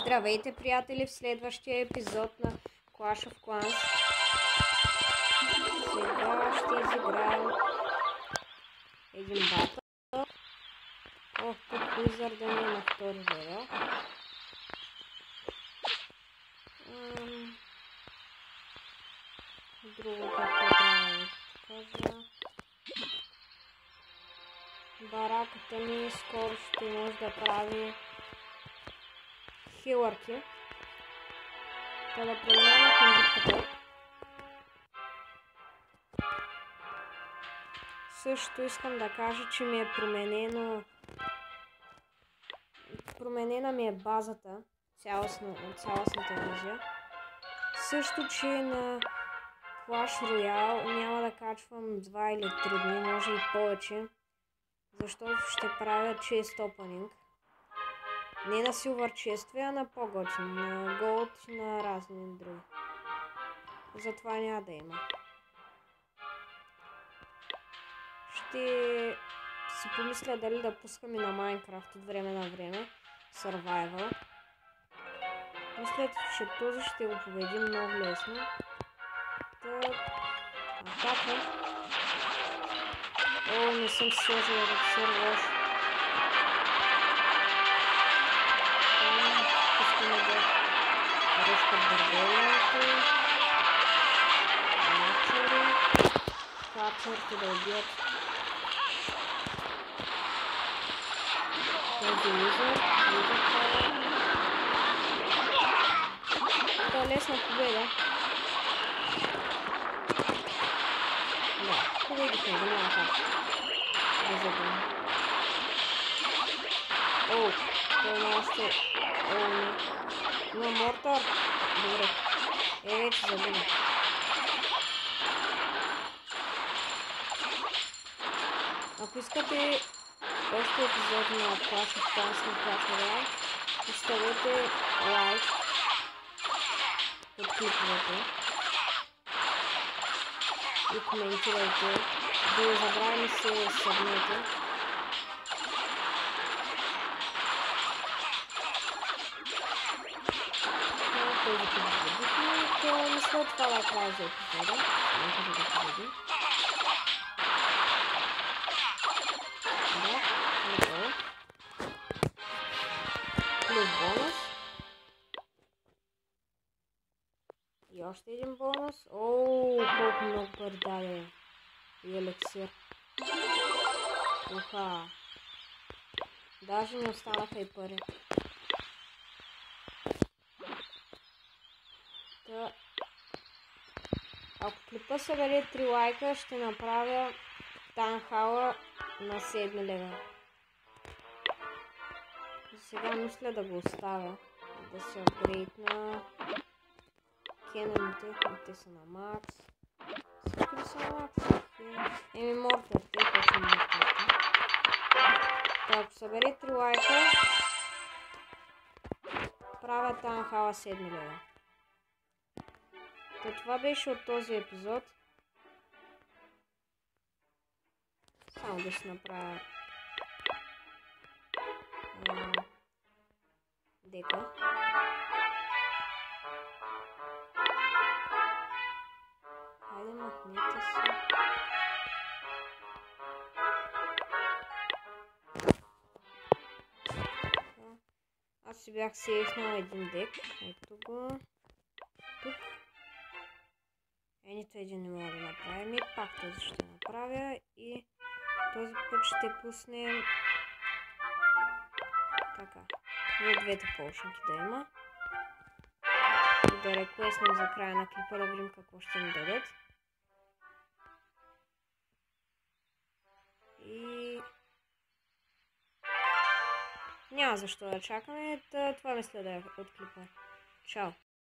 Здравейте, приятели, в следващия епизод на Clash of Clans. Сега ще изиграем един батъл. Ох, тук Wizard ми е на втори левел. Друго какво трябва да кажа. Бараката ми скоро ще може да прави хилърки. Та да преминаваме към битката. Също искам да кажа, че ми е променена ми е базата, цялостната версия. Също, че на Clash Royale няма да качвам 2 или 3 дни, може и повече, защото ще правя chest opening. Не на Silver чествия, а на по-готин, на Gold и на разни други. Затова няма да има. Ще си помисля дали да пускам и на Minecraft от време на време. Survival. Мисля, че този ще го победим много лесно. Атака. О, не съм сложил еликсир лош. Пускаме да ръскат бърбелянето. Начери. Кацърки да убият този Wizard. Това е лесна победа. Да, победихме го, няма как да загубим. Оу, той има още... Оу, не. Има мортар. Добре. Вече загубим. Ако искате още епизоди на Clash of Clans на Clash Royale, оставете лайк под клиповете и коментирайте. Да не забравяме се събнете. Този път победихме, то мисля това да е края за епизода. Нека да победим. Плюс бонус. И още един бонус. Ооо, колко много пари даде. И еликсир. Уха. Даже не останаха и пари. Та... Ако клипа събере 3 лайка, ще направя Танхала на 7 левел. Сега мисля да го оставя. Да се апгрейдна кеноните. Те са на макс. Всички ли са на макс? Еми мортърте, точно мортърте. Ако събере 3 лайка, правя Танхала 7 лева. Това беше от този епизод. Само да си направя дека. Хайде, махнете се. Аз си бях сейфнал един дек. Ето го. Тук. Нито един не мога да направим. И пак този ще направя. И този път ще пуснем така. И двете полшинки да има. И да реквестнем за края на клипа да видим какво ще ни дадат. И... няма защо да чакаме. Това мисля да е от клипа. Чао!